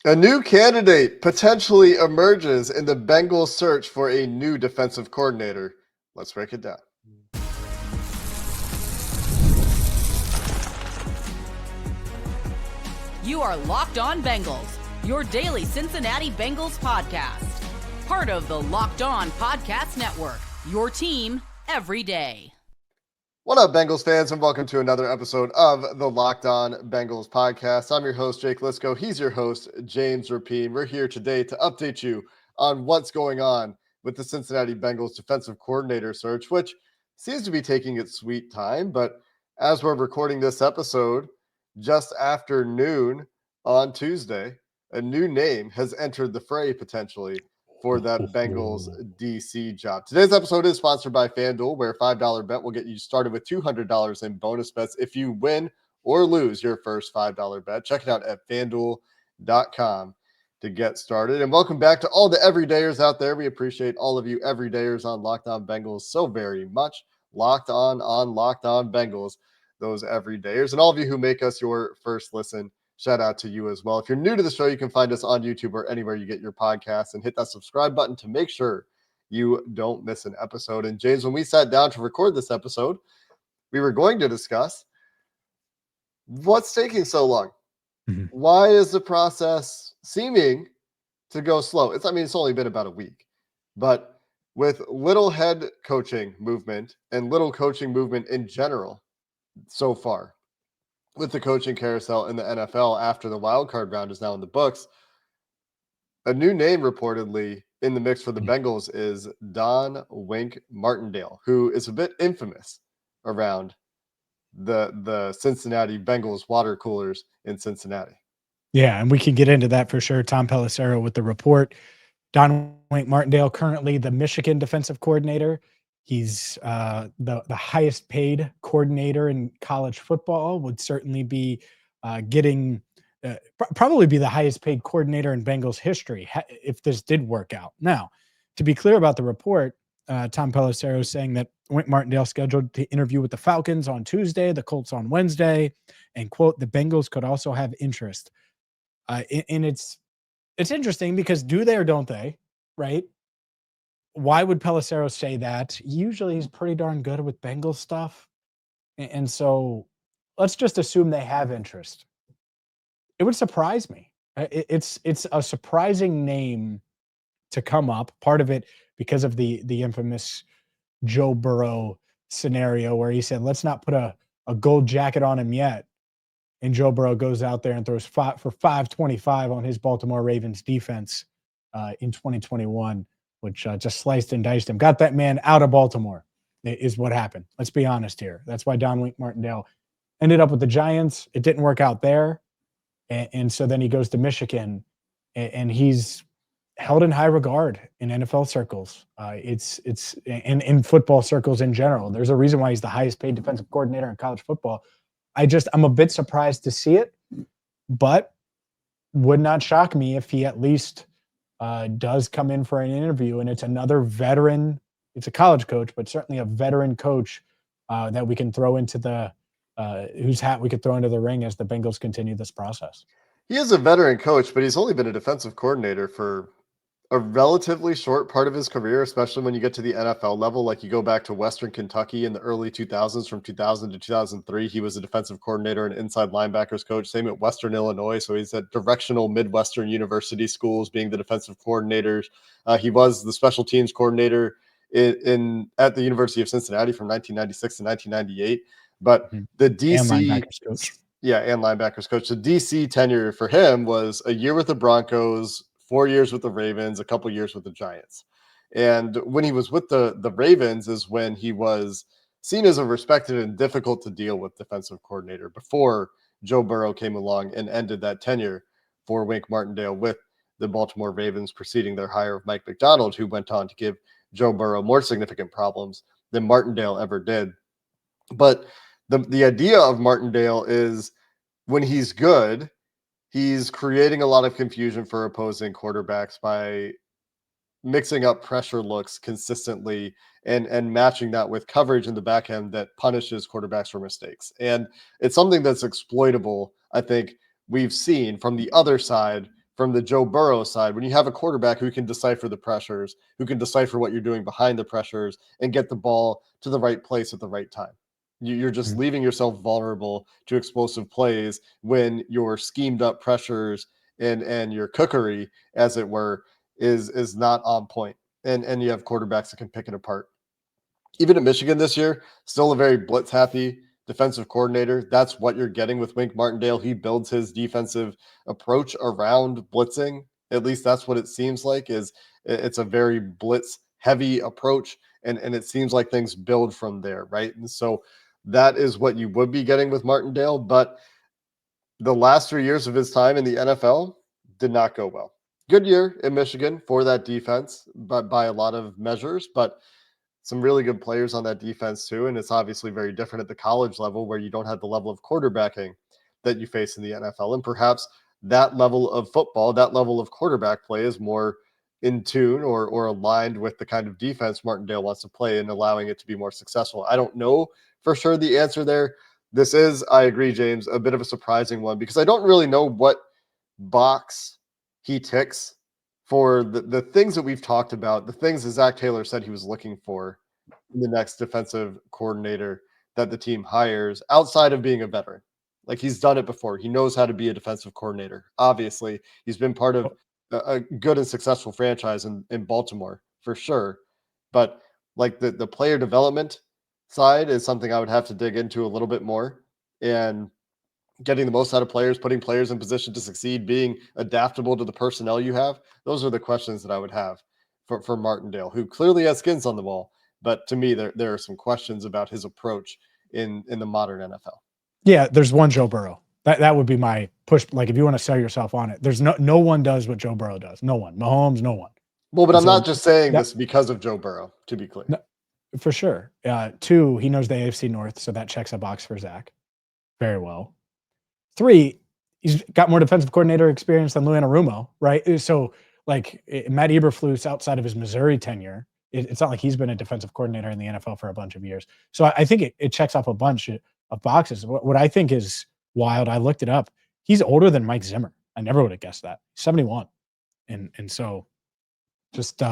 A new candidate potentially emerges in the Bengals search for a new defensive coordinator. Let's break it down. You are Locked On Bengals, your daily Cincinnati Bengals podcast. Part of the Locked On Podcast Network, your team every day. What up, Bengals fans, and welcome to another episode of the Locked On Bengals podcast. I'm your host, Jake Liscow. He's your host, James Rapien. We're here today to update you on what's going on with the Cincinnati Bengals defensive coordinator search, which seems to be taking its sweet time. But as we're recording this episode, just after noon on Tuesday, a new name has entered the fray potentially for that Bengals DC job. Today's episode is sponsored by FanDuel, where a $5 bet will get you started with $200 in bonus bets if you win or lose your first $5 bet. Check it out at FanDuel.com to get started. And welcome back to all the everydayers out there. We appreciate all of you everydayers on Locked On Bengals so very much. Locked On Bengals, those everydayers. And all of you who make us your first listen, shout out to you as well. If you're new to the show, you can find us on YouTube or anywhere you get your podcasts, and hit that subscribe button to make sure you don't miss an episode. And James, when we sat down to record this episode, we were going to discuss what's taking so long. Why is the process seeming to go slow? It's only been about a week, but with little head coaching movement and little coaching movement in general so far, with the coaching carousel in the NFL after the wild card round is now in the books, a new name reportedly in the mix for the Bengals is Don Wink Martindale, who is a bit infamous around the Cincinnati Bengals water coolers in Cincinnati. Yeah, and we can get into that for sure. Tom Pelissero with the report. Don Wink Martindale, currently the Michigan defensive coordinator. He's the highest paid coordinator in college football, would certainly be probably be the highest paid coordinator in Bengals history if this did work out. Now, to be clear about the report, Tom Pelissero is saying that Wink Martindale scheduled to interview with the Falcons on Tuesday, the Colts on Wednesday, and, quote, the Bengals could also have interest. And it's interesting because do they or don't they, right? Why would Pelissero say that? Usually he's pretty darn good with Bengals stuff. And so let's just assume they have interest. It would surprise me. It's a surprising name to come up. Part of it because of the infamous Joe Burrow scenario where he said, let's not put a gold jacket on him yet. And Joe Burrow goes out there and throws for 525 on his Baltimore Ravens defense in 2021. Which just sliced and diced him. Got that man out of Baltimore is what happened. Let's be honest here. That's why Don Wink Martindale ended up with the Giants. It didn't work out there. And so then he goes to Michigan, and he's held in high regard in NFL circles. It's in football circles in general. There's a reason why he's the highest paid defensive coordinator in college football. I'm a bit surprised to see it, but would not shock me if he at least does come in for an interview, and it's another veteran. It's a college coach, but certainly a veteran coach that we can throw into whose hat we could throw into the ring as the Bengals continue this process. He is a veteran coach, but he's only been a defensive coordinator for a relatively short part of his career, especially when you get to the NFL level. Like you go back to Western Kentucky in the early 2000s, from 2000 to 2003, he was a defensive coordinator and inside linebackers coach. Same at Western Illinois. So he's at directional Midwestern University schools being the defensive coordinators. He was the special teams coordinator at the University of Cincinnati from 1996 to 1998. But the DC and linebackers coach. Yeah, and linebackers coach. The DC tenure for him was a year with the Broncos, 4 years with the Ravens, a couple years with the Giants. And when he was with the Ravens is when he was seen as a respected and difficult to deal with defensive coordinator before Joe Burrow came along and ended that tenure for Wink Martindale with the Baltimore Ravens, preceding their hire of Mike Macdonald, who went on to give Joe Burrow more significant problems than Martindale ever did. But the idea of Martindale is when he's good, he's creating a lot of confusion for opposing quarterbacks by mixing up pressure looks consistently and matching that with coverage in the back end that punishes quarterbacks for mistakes. And it's something that's exploitable, I think, we've seen from the other side from the Joe Burrow side, when you have a quarterback who can decipher the pressures, who can decipher what you're doing behind the pressures and get the ball to the right place at the right time. You're just leaving yourself vulnerable to explosive plays when your schemed up pressures and your cookery, as it were, is not on point. And you have quarterbacks that can pick it apart. Even at Michigan this year, still a very blitz happy defensive coordinator. That's what you're getting with Wink Martindale. He builds his defensive approach around blitzing. At least that's what it seems like. Is it's a very blitz heavy approach, and it seems like things build from there, right? And so that is what you would be getting with Martindale. But the last 3 years of his time in the NFL did not go well. Good year in Michigan for that defense, but by a lot of measures, but some really good players on that defense too. And it's obviously very different at the college level where you don't have the level of quarterbacking that you face in the NFL. And perhaps that level of football, that level of quarterback play is more in tune or aligned with the kind of defense Martindale wants to play and allowing it to be more successful. I don't know for sure the answer there. This is, I agree, James, a bit of a surprising one because I don't really know what box he ticks for the things that we've talked about, the things that Zach Taylor said he was looking for in the next defensive coordinator that the team hires outside of being a veteran. Like he's done it before. He knows how to be a defensive coordinator. Obviously, he's been part of a good and successful franchise in Baltimore for sure. But like the player development side is something I would have to dig into a little bit more. And getting the most out of players, putting players in position to succeed, being adaptable to the personnel you have. Those are the questions that I would have for Martindale, who clearly has skins on the wall. But to me, there are some questions about his approach in the modern NFL. Yeah, there's one Joe Burrow. That would be my push. Like if you want to sell yourself on it, there's no one does what Joe Burrow does. No one. Mahomes, no one. Well, but I'm not just saying this because of Joe Burrow, to be clear. No, for sure. 2, he knows the AFC North, so that checks a box for Zach. Very well. 3, he's got more defensive coordinator experience than Lou Anarumo, right? So, like Matt Eberflus, outside of his Missouri tenure, it's not like he's been a defensive coordinator in the NFL for a bunch of years. So I think it checks off a bunch of boxes. What I think is wild, I looked it up. He's older than Mike Zimmer. I never would have guessed that. 71, and so just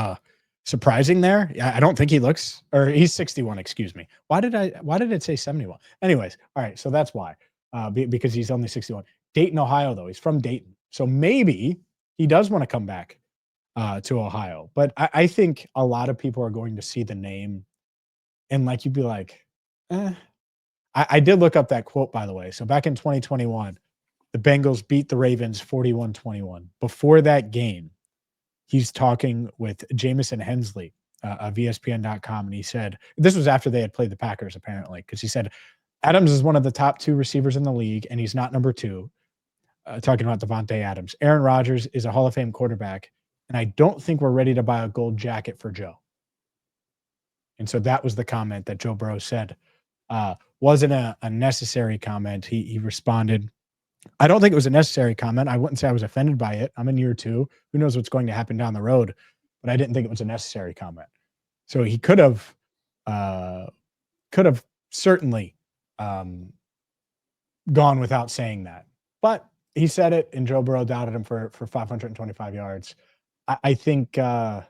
surprising there. I don't think he looks, or he's 61. Excuse me. Why did it say 71? Anyways, all right. So that's why. Because he's only 61. Dayton, Ohio, though. He's from Dayton. So maybe he does want to come back to Ohio. But I think a lot of people are going to see the name and like you'd be like, I did look up that quote, by the way. So back in 2021, the Bengals beat the Ravens 41-21. Before that game, he's talking with Jamison Hensley of ESPN.com, and he said, this was after they had played the Packers, apparently, because he said, Adams is one of the top 2 receivers in the league, and he's not number 2. Talking about Devontae Adams. Aaron Rodgers is a Hall of Fame quarterback, and I don't think we're ready to buy a gold jacket for Joe. And so that was the comment that Joe Burrow said. Wasn't a necessary comment. He responded, I don't think it was a necessary comment. I wouldn't say I was offended by it. I'm in year 2. Who knows what's going to happen down the road? But I didn't think it was a necessary comment. So he could have certainly gone without saying that. But he said it, and Joe Burrow doubted him for 525 yards. I think I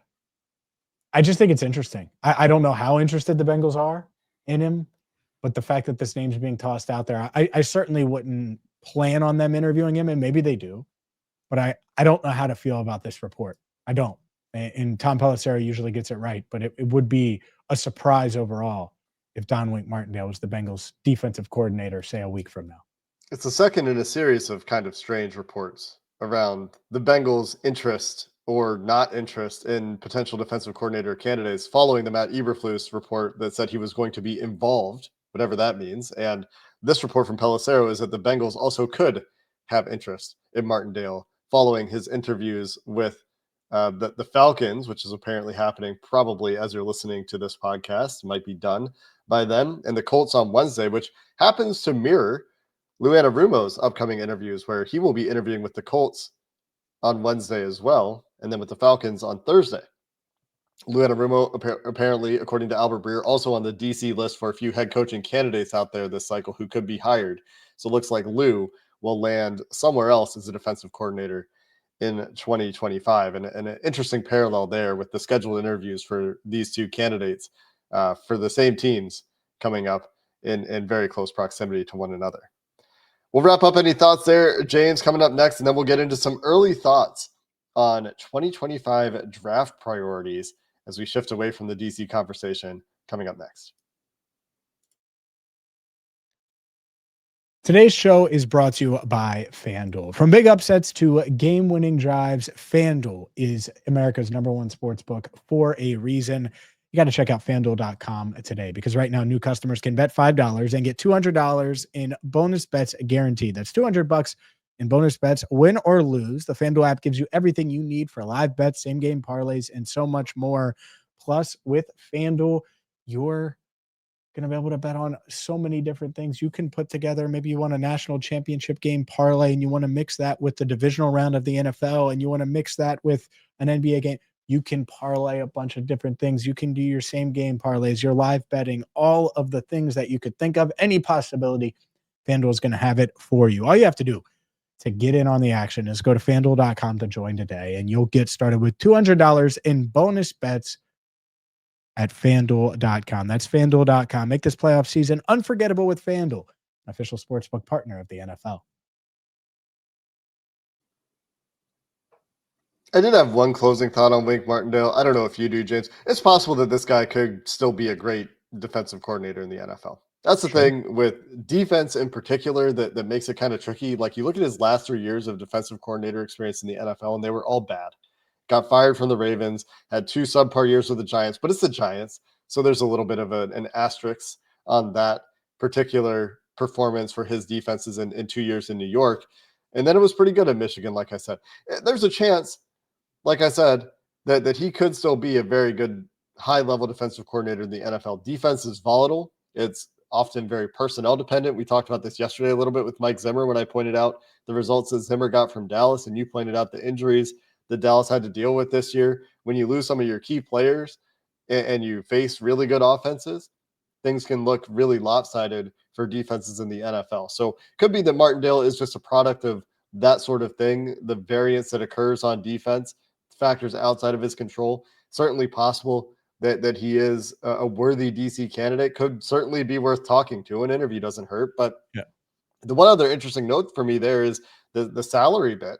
just think it's interesting. I don't know how interested the Bengals are in him, but the fact that this name's being tossed out there, I certainly wouldn't plan on them interviewing him, and maybe they do. But I don't know how to feel about this report. I don't. And Tom Pelissero usually gets it right, but it would be a surprise overall if Don Wink Martindale was the Bengals defensive coordinator, say, a week from now. It's the second in a series of kind of strange reports around the Bengals' interest or not interest in potential defensive coordinator candidates following the Matt Eberflus report that said he was going to be involved, whatever that means. And this report from Pelissero is that the Bengals also could have interest in Martindale following his interviews with the Falcons, which is apparently happening probably as you're listening to this podcast, might be done by then, and the Colts on Wednesday, which happens to mirror Lou Anarumo's upcoming interviews, where he will be interviewing with the Colts on Wednesday as well, and then with the Falcons on Thursday. Lou Anarumo, apparently, according to Albert Breer, also on the DC list for a few head coaching candidates out there this cycle who could be hired. So it looks like Lou will land somewhere else as a defensive coordinator in 2025. And an interesting parallel there with the scheduled interviews for these two candidates for the same teams coming up in very close proximity to one another. We'll wrap up any thoughts there, James, coming up next, and then we'll get into some early thoughts on 2025 draft priorities as we shift away from the DC conversation coming up next. Today's show is brought to you by FanDuel. From big upsets to game-winning drives, FanDuel is America's #1 sports book for a reason. You got to check out FanDuel.com today because right now new customers can bet $5 and get $200 in bonus bets guaranteed. That's $200 in bonus bets, win or lose. The FanDuel app gives you everything you need for live bets, same-game parlays, and so much more. Plus, with FanDuel, you're going to be able to bet on so many different things. You can put together, maybe you want a national championship game parlay and you want to mix that with the divisional round of the NFL and you want to mix that with an NBA game. You can parlay a bunch of different things. You can do your same game parlays, your live betting, all of the things that you could think of, any possibility. FanDuel is going to have it for you. All you have to do to get in on the action is go to FanDuel.com to join today, and you'll get started with $200 in bonus bets at FanDuel.com. That's FanDuel.com. Make this playoff season unforgettable with FanDuel, an official sportsbook partner of the NFL. I did have one closing thought on Wink Martindale. I don't know if you do, James. It's possible that this guy could still be a great defensive coordinator in the NFL. That's the thing with defense in particular that makes it kind of tricky. Like you look at his last 3 years of defensive coordinator experience in the NFL, and they were all bad. Got fired from the Ravens, had 2 subpar years with the Giants, but it's the Giants. So there's a little bit of an asterisk on that particular performance for his defenses in 2 years in New York. And then it was pretty good at Michigan, like I said. There's a chance, like I said, that he could still be a very good high-level defensive coordinator in the NFL. Defense is volatile. It's often very personnel dependent. We talked about this yesterday a little bit with Mike Zimmer when I pointed out the results that Zimmer got from Dallas, and you pointed out the injuries that Dallas had to deal with this year. When you lose some of your key players and you face really good offenses, things can look really lopsided for defenses in the NFL. So could be that Martindale is just a product of that sort of thing. The variance that occurs on defense, factors outside of his control. Certainly possible that he is a worthy DC candidate. Could certainly be worth talking to. An interview doesn't hurt. But the one other interesting note for me there is the salary bit,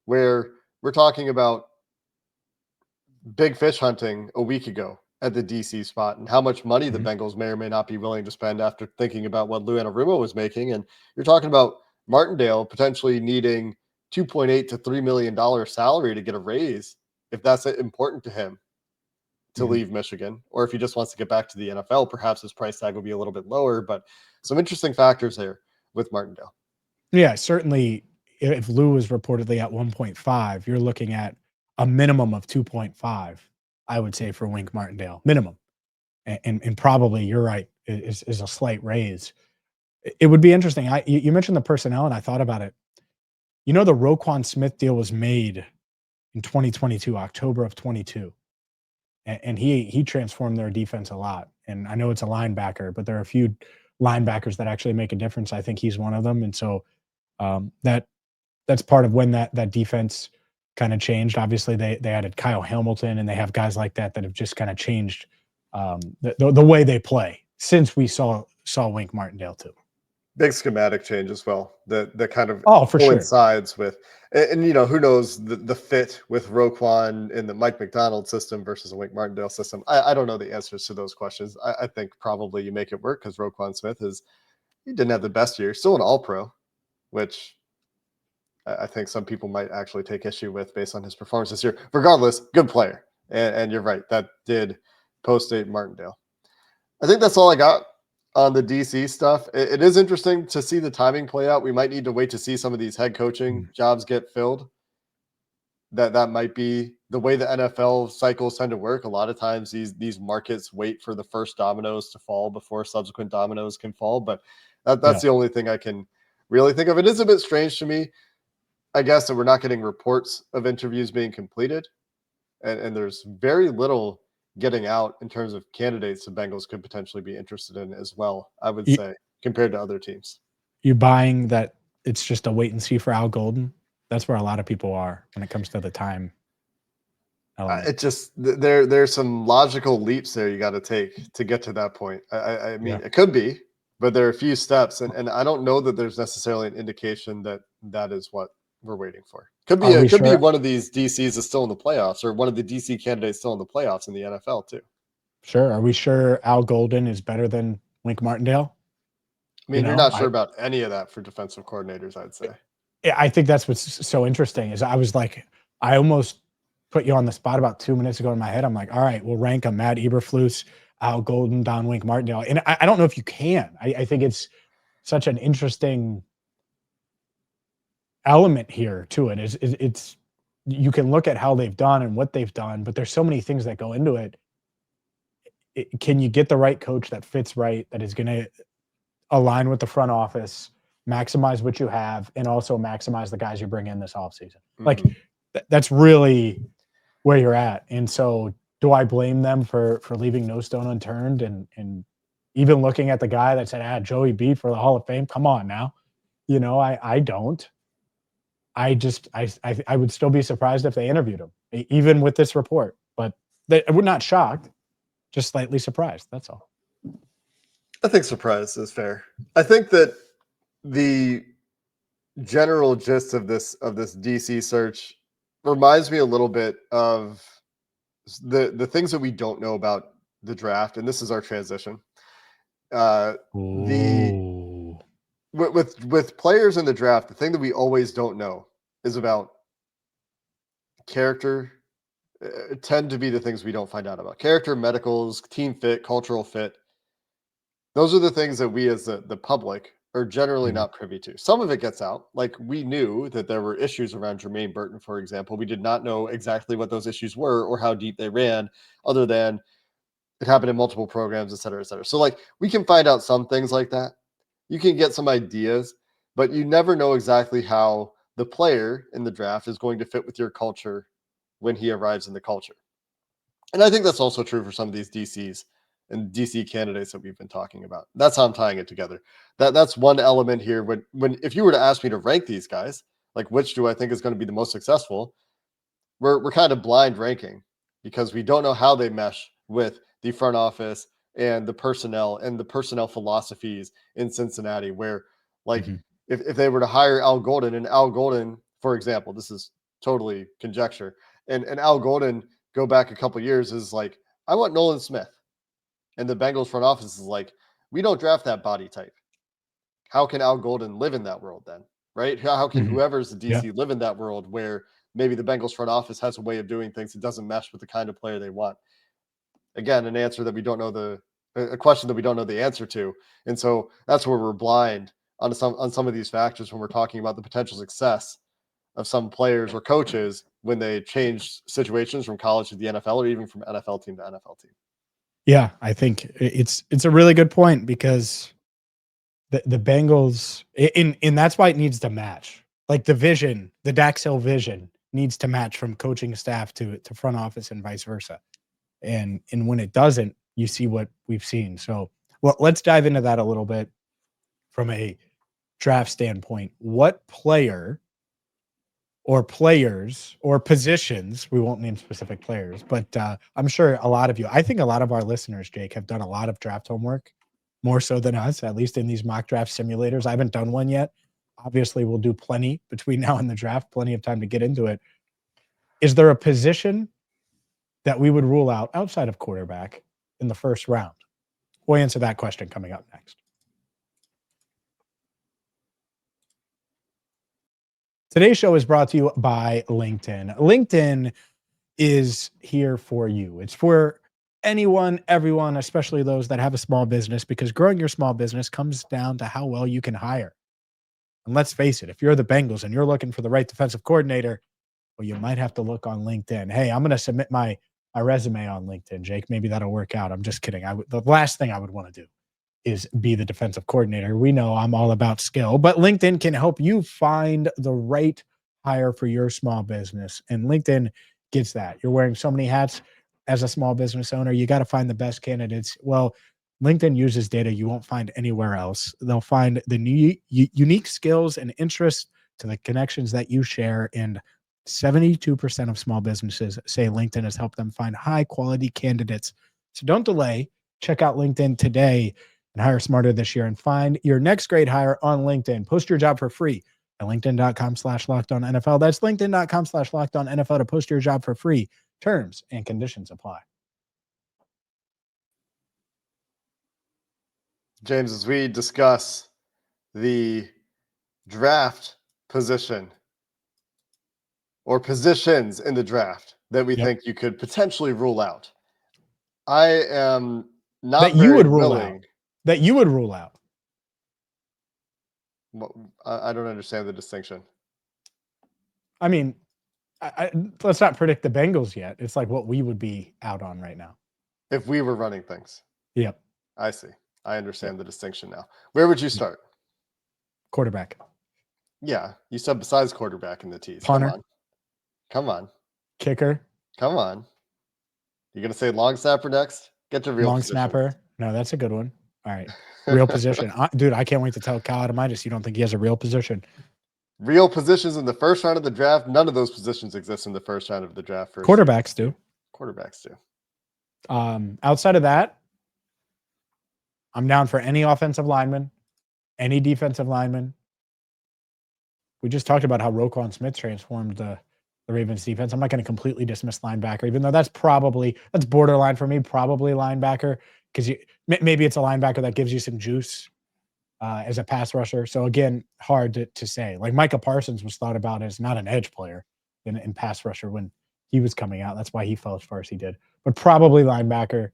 where we're talking about big fish hunting a week ago at the DC spot and how much money the Bengals may or may not be willing to spend after thinking about what Lou Anarumo was making. And you're talking about Martindale potentially needing $2.8 to $3 million salary to get a raise if that's important to him to leave Michigan, or if he just wants to get back to the NFL, perhaps his price tag will be a little bit lower. But some interesting factors there with Martindale. Yeah, certainly. If Lou is reportedly at 1.5, you're looking at a minimum of 2.5, I would say, for Wink Martindale, minimum. And probably, you're right, is a slight raise. It would be interesting. You mentioned the personnel, and I thought about it. You know, the Roquan Smith deal was made in 2022, October of 22. And he transformed their defense a lot. And I know it's a linebacker, but there are a few linebackers that actually make a difference. I think he's one of them. And so that's part of when that defense kind of changed. Obviously, they added Kyle Hamilton, and they have guys like that have just kind of changed the way they play since we saw Wink Martindale too. Big schematic change as well. That kind of coincides with, and you know, who knows the fit with Roquan in the Mike McDonald system versus a Wink Martindale system. I don't know the answers to those questions. I think probably you make it work because Roquan Smith he didn't have the best year, still an All-Pro, which I think some people might actually take issue with based on his performance this year. Regardless, good player. And you're right, that did post-date Martindale. I think that's all I got on the DC stuff. It is interesting to see the timing play out. We might need to wait to see some of these head coaching jobs get filled. That might be the way the NFL cycles tend to work. A lot of times these markets wait for the first dominoes to fall before subsequent dominoes can fall. But that's the only thing I can really think of. It is a bit strange to me, I guess, that we're not getting reports of interviews being completed. And there's very little getting out in terms of candidates the Bengals could potentially be interested in as well, I would say, compared to other teams. You buying that it's just a wait and see for Al Golden? That's where a lot of people are when it comes to the time element. It just there's some logical leaps there you got to take to get to that point. I mean, Yeah. it could be, but there are a few steps, and I don't know that there's necessarily an indication that that is what we're waiting for. Could be Are we could be sure? one of these DCs is still in the playoffs, or one of the DC candidates still in the playoffs in the NFL too. Sure. Are we sure Al Golden is better than Wink Martindale? I mean, you're not sure about any of that for defensive coordinators, I'd say. I think that's what's so interesting is I was like, I almost put you on the spot about 2 minutes ago in my head. I'm like, all right, we'll rank them: Matt Eberflus, Al Golden, Don Wink Martindale. And I don't know if you can. I think it's such an interesting element here to it. It's you can look at how they've done and what they've done, but there's so many things that go into it. Can you get the right coach that fits right, that is going to align with the front office, maximize what you have, and also maximize the guys you bring in this offseason? Like that's really where you're at. And so do I blame them for leaving no stone unturned and even looking at the guy that said, Joey B for the Hall of Fame? Come on now. I don't. I would still be surprised if they interviewed him, even with this report. But we're not shocked, just slightly surprised. That's all. I think surprise is fair. I think that the general gist of this DC search reminds me a little bit of the things that we don't know about the draft, and this is our transition. With players in the draft, the thing that we always don't know is about character. Tend to be the things we don't find out about: character, medicals, team fit, cultural fit. Those are the things that we as the public are generally not privy to. Some of it gets out. Like, we knew that there were issues around Jermaine Burton, for example. We did not know exactly what those issues were or how deep they ran, other than it happened in multiple programs, et cetera, et cetera. So, like, we can find out some things like that. You can get some ideas, but you never know exactly how the player in the draft is going to fit with your culture when he arrives in the culture. And I think that's also true for some of these DCs and DC candidates that we've been talking about. That's how I'm tying it together. That's one element here. When if you were to ask me to rank these guys, like which do I think is going to be the most successful, we're kind of blind ranking because we don't know how they mesh with the front office and the personnel philosophies in Cincinnati, where like if they were to hire Al Golden, and Al Golden, for example, this is totally conjecture, and Al Golden go back a couple years is like, I want Nolan Smith. And the Bengals front office is like, we don't draft that body type. How can Al Golden live in that world then? Right? How can whoever's the DC live in that world where maybe the Bengals front office has a way of doing things that doesn't mesh with the kind of player they want? Again, an answer that we don't know a question that we don't know the answer to. And so that's where we're blind on some of these factors when we're talking about the potential success of some players or coaches when they change situations from college to the NFL, or even from NFL team to NFL team. Yeah, I think it's a really good point, because the Bengals, and that's why it needs to match. Like the vision, the Dax Hill vision needs to match from coaching staff to front office and vice versa. And when it doesn't, you see what we've seen. So, well, let's dive into that a little bit from a draft standpoint. What player or players or positions, we won't name specific players, but I'm sure a lot of you, I think a lot of our listeners, Jake, have done a lot of draft homework, more so than us, at least in these mock draft simulators. I haven't done one yet. Obviously, we'll do plenty between now and the draft, plenty of time to get into it. Is there a position that we would rule out outside of quarterback in the first round? We'll answer that question coming up next. Today's show is brought to you by LinkedIn. LinkedIn is here for you. It's for anyone, everyone, especially those that have a small business, because growing your small business comes down to how well you can hire. And let's face it, if you're the Bengals and you're looking for the right defensive coordinator, well, you might have to look on LinkedIn. Hey, I'm going to submit my resume on LinkedIn, Jake. Maybe that'll work out. I'm just kidding. The last thing I would want to do is be the defensive coordinator. We know I'm all about skill, but LinkedIn can help you find the right hire for your small business. And LinkedIn gets that. You're wearing so many hats as a small business owner. You got to find the best candidates. Well, LinkedIn uses data you won't find anywhere else. They'll find the unique skills and interests to the connections that you share, and 72% of small businesses say LinkedIn has helped them find high-quality candidates. So don't delay. Check out LinkedIn today and hire smarter this year and find your next great hire on LinkedIn. Post your job for free at linkedin.com/LockedOnNFL. That's linkedin.com/LockedOnNFL to post your job for free. Terms and conditions apply. James, as we discuss the draft position or positions in the draft that we think you could potentially rule out, I am not that you very would rule willing. out. That you would rule out. I don't understand the distinction. I mean, let's not predict the Bengals yet. It's like what we would be out on right now. If we were running things. Yep. I see. I understand the distinction now. Where would you start? Quarterback. Yeah. You said besides quarterback in the tees. Punter. Come on. Kicker. Come on. You're going to say long snapper next? Get to real long position. Snapper. No, that's a good one. All right. Real position. Dude, I can't wait to tell Kyle Adamitis you don't think he has a real position. Real positions in the first round of the draft. None of those positions exist in the first round of the draft. Quarterbacks do. Quarterbacks do. Outside of that, I'm down for any offensive lineman, any defensive lineman. We just talked about how Roquan Smith transformed the Ravens defense. I'm not going to completely dismiss linebacker, even though that's borderline for me, probably linebacker, because maybe it's a linebacker that gives you some juice as a pass rusher. So again, hard to say. Like Micah Parsons was thought about as not an edge player in pass rusher when he was coming out. That's why he fell as far as he did. But probably linebacker.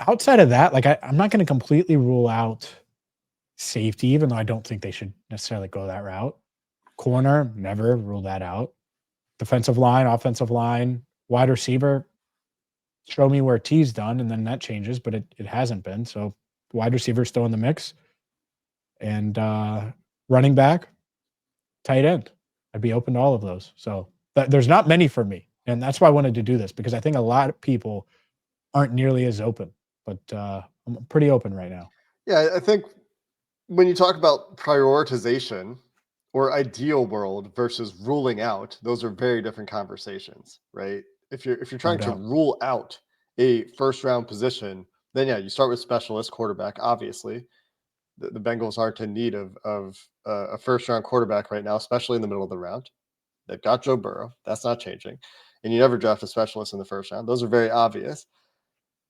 Outside of that, like I'm not going to completely rule out safety, even though I don't think they should necessarily go that route. Corner, never rule that out. Defensive line, offensive line, wide receiver, show me where T's done, and then that changes, but it hasn't been. So wide receiver still in the mix. And running back, tight end. I'd be open to all of those. So there's not many for me. And that's why I wanted to do this, because I think a lot of people aren't nearly as open. But I'm pretty open right now. Yeah, I think when you talk about prioritization or ideal world versus ruling out, those are very different conversations, right? If you're trying to rule out a first round position, then yeah, you start with specialist quarterback. Obviously, the Bengals aren't in need of a first round quarterback right now, especially in the middle of the round. They've got Joe Burrow. That's not changing. And you never draft a specialist in the first round. Those are very obvious.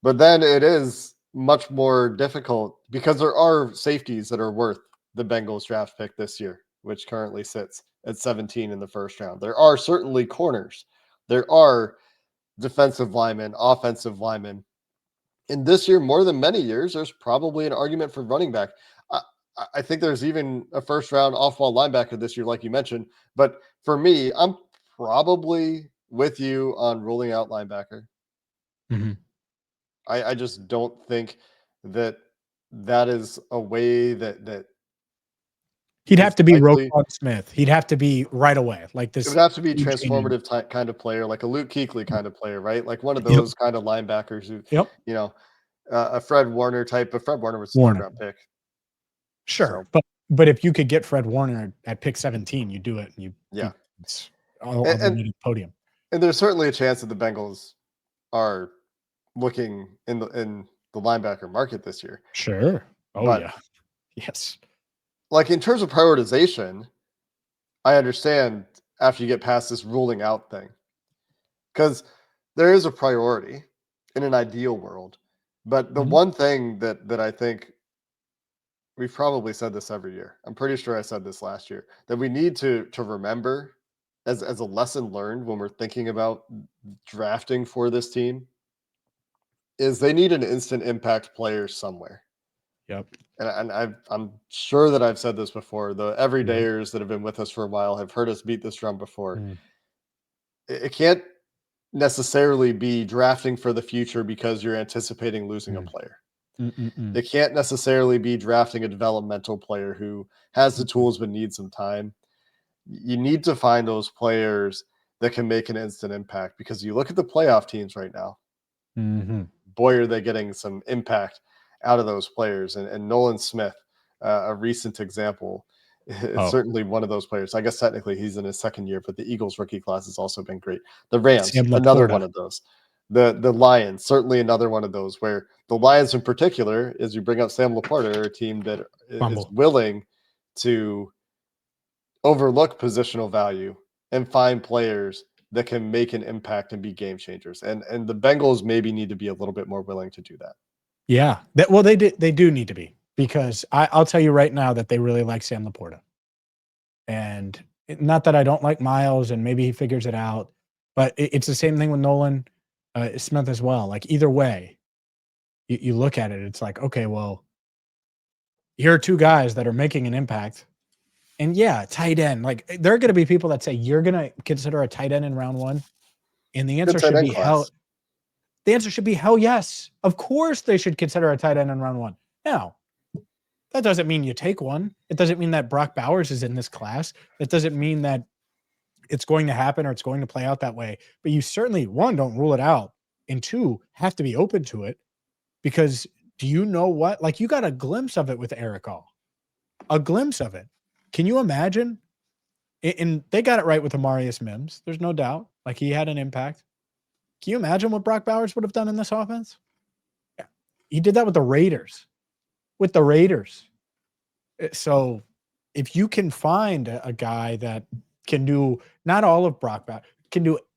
But then it is much more difficult because there are safeties that are worth the Bengals draft pick this year, which currently sits at 17 in the first round. There are certainly corners. There are defensive linemen, offensive linemen. And this year, more than many years, there's probably an argument for running back. I think there's even a first round off-ball linebacker this year, like you mentioned. But for me, I'm probably with you on ruling out linebacker. Mm-hmm. I just don't think that is a way that he'd have to be Roquan Smith. He'd have to be right away. Like this. It would have to be transformative kind of player, like a Luke Kuechly kind of player, right? Like one of those kind of linebackers who, a Fred Warner type. But Fred Warner was a third round pick. Sure, so. But if you could get Fred Warner at pick 17, you do it, and it's on the podium. And there's certainly a chance that the Bengals are looking in the linebacker market this year. Sure. Yeah. Yes. Like in terms of prioritization, I understand after you get past this ruling out thing, because there is a priority in an ideal world. But the one thing that I think we've probably said this every year, I'm pretty sure I said this last year, that we need to remember as a lesson learned when we're thinking about drafting for this team is they need an instant impact player somewhere. Yep. And I'm sure that I've said this before. The everydayers that have been with us for a while have heard us beat this drum before. It can't necessarily be drafting for the future because you're anticipating losing a player. It can't necessarily be drafting a developmental player who has the tools but needs some time. You need to find those players that can make an instant impact, because you look at the playoff teams right now. Boy, are they getting some impact out of those players. And Nolan Smith, a recent example, is certainly one of those players. I guess technically he's in his second year, but the Eagles rookie class has also been great. The Rams, Sam another Laporta. one of those. The Lions, certainly another one of those, where the Lions in particular, as you bring up Sam Laporta, are a team that is willing to overlook positional value and find players that can make an impact and be game changers. And the Bengals maybe need to be a little bit more willing to do that. Yeah. They do need to be, because I'll tell you right now that they really like Sam Laporta. And not that I don't like Miles, and maybe he figures it out, but it's the same thing with Nolan Smith as well. Like, either way, you look at it, it's like, okay, well, here are two guys that are making an impact. And yeah, tight end. Like, there are going to be people that say you're going to consider a tight end in round one, and the answer should be hell. The answer should be hell yes. Of course, they should consider a tight end in round one. Now, that doesn't mean you take one. It doesn't mean that Brock Bowers is in this class. It doesn't mean that it's going to happen or it's going to play out that way. But you certainly, one, don't rule it out, and two, have to be open to it, because do you know what? Like, you got a glimpse of it with Eric All. A glimpse of it. Can you imagine? And they got it right with Amarius Mims. There's no doubt. Like, he had an impact. Can you imagine what Brock Bowers would have done in this offense? Yeah. He did that with the Raiders. So if you can find a guy that can do not all of Brock Bowers,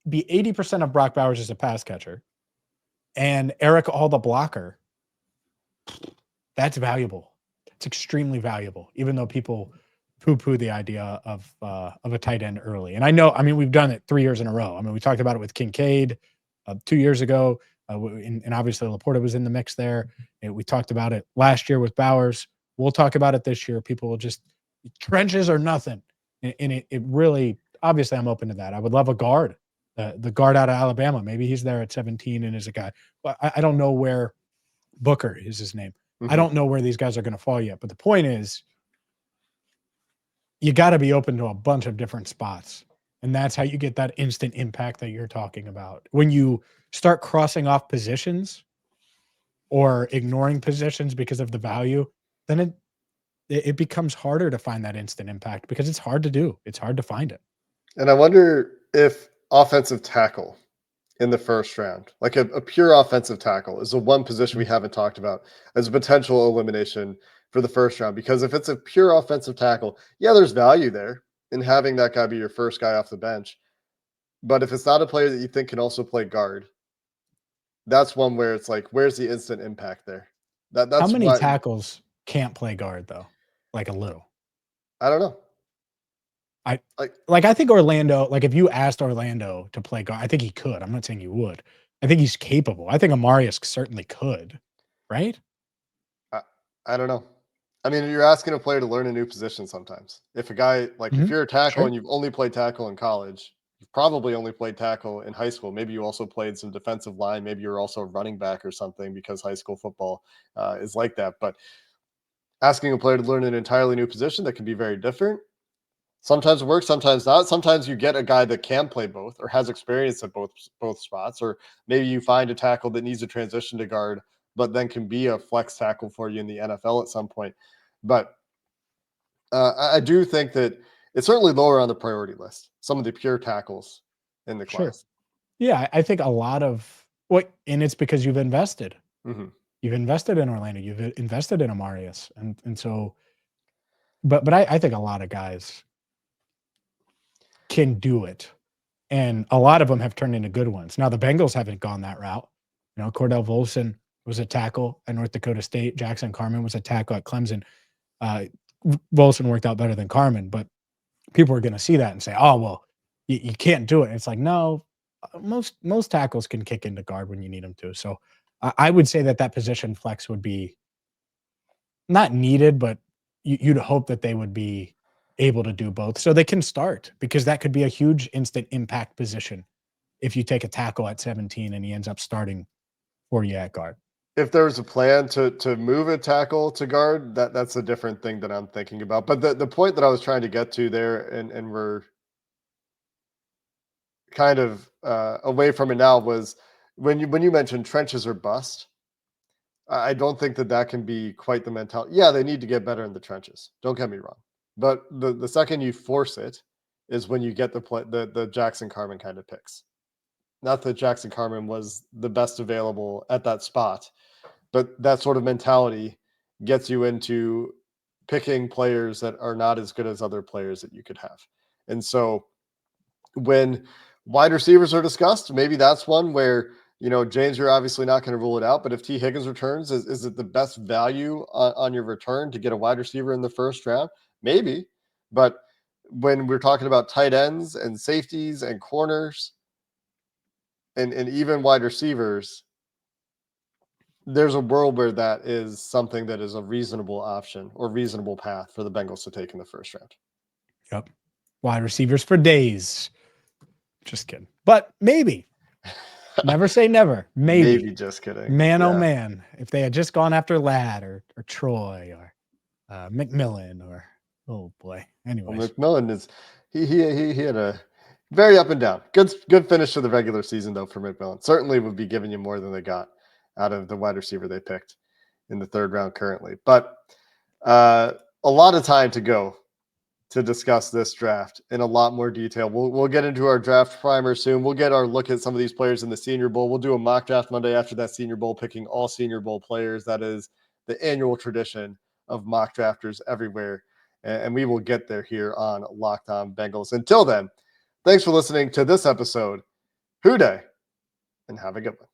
be 80% of Brock Bowers as a pass catcher, and Eric All the blocker, that's valuable. It's extremely valuable, even though people poo-poo the idea of a tight end early. And I know, we've done it 3 years in a row. We talked about it with Kincaid 2 years ago, and obviously Laporta was in the mix there. And we talked about it last year with Bowers. We'll talk about it this year. People will just, trenches or nothing. And it really, obviously I'm open to that. I would love a guard, the guard out of Alabama. Maybe he's there at 17 and is a guy. But I don't know where Booker is his name. I don't know where these guys are going to fall yet. But the point is, you got to be open to a bunch of different spots. And that's how you get that instant impact that you're talking about. When you start crossing off positions or ignoring positions because of the value, then it becomes harder to find that instant impact, because it's hard to do. It's hard to find it. And I wonder if offensive tackle in the first round, like a pure offensive tackle, is the one position we haven't talked about as a potential elimination for the first round. Because if it's a pure offensive tackle, yeah, there's value there in having that guy be your first guy off the bench. But if it's not a player that you think can also play guard, that's one where it's like, where's the instant impact there? That's how many tackles can't play guard, though? Like, a little. I don't know. I think Orlando, like, if you asked Orlando to play guard, I think he could. I'm not saying he would. I think he's capable. I think Amarius certainly could, right? I don't know. You're asking a player to learn a new position sometimes. If a guy, like, if you're a tackle and you've only played tackle in college, you've probably only played tackle in high school. Maybe you also played some defensive line. Maybe you're also a running back or something, because high school football is like that. But asking a player to learn an entirely new position that can be very different, sometimes it works, sometimes not. Sometimes you get a guy that can play both or has experience at both spots, or maybe you find a tackle that needs to transition to guard, but then can be a flex tackle for you in the NFL at some point. But I do think that it's certainly lower on the priority list, some of the pure tackles in the class. Yeah, I think a lot of and it's because you've invested. You've invested in Orlando. You've invested in Amarius. And so, but I think a lot of guys can do it. And a lot of them have turned into good ones. Now, the Bengals haven't gone that route. Cordell Volson was a tackle at North Dakota State. Jackson Carman was a tackle at Clemson. Volson worked out better than Carman, but people are going to see that and say, oh, well, you can't do it. And it's like, no, most tackles can kick into guard when you need them to. So I would say that position flex would be not needed, but you'd hope that they would be able to do both so they can start, because that could be a huge instant impact position if you take a tackle at 17 and he ends up starting for you at guard. If there was a plan to move a tackle to guard, that's a different thing that I'm thinking about. But the point that I was trying to get to there, and we're kind of away from it now, was when you mentioned trenches or bust. I don't think that can be quite the mentality. Yeah, they need to get better in the trenches. Don't get me wrong. But the second you force it is when you get the Jackson Carman kind of picks. Not that Jackson Carman was the best available at that spot, but that sort of mentality gets you into picking players that are not as good as other players that you could have. And so when wide receivers are discussed, maybe that's one where, James, you're obviously not going to rule it out, but if T. Higgins returns, is it the best value on your return to get a wide receiver in the first round? Maybe. But when we're talking about tight ends and safeties and corners and even wide receivers, there's a world where that is something that is a reasonable option or reasonable path for the Bengals to take in the first round. Yep. Wide receivers for days. Just kidding. But maybe. Never say never. Maybe. Just kidding. Man, oh man. If they had just gone after Ladd or Troy or McMillan or, oh boy. Anyways. Well, McMillan is he had a very up and down. Good finish to the regular season though for McMillan. Certainly would be giving you more than they got out of the wide receiver they picked in the third round currently. But a lot of time to go to discuss this draft in a lot more detail. We'll get into our draft primer soon. We'll get our look at some of these players in the Senior Bowl. We'll do a mock draft Monday after that Senior Bowl, picking all Senior Bowl players. That is the annual tradition of mock drafters everywhere. And we will get there here on Locked On Bengals. Until then, thanks for listening to this episode. Hoo day, and have a good one.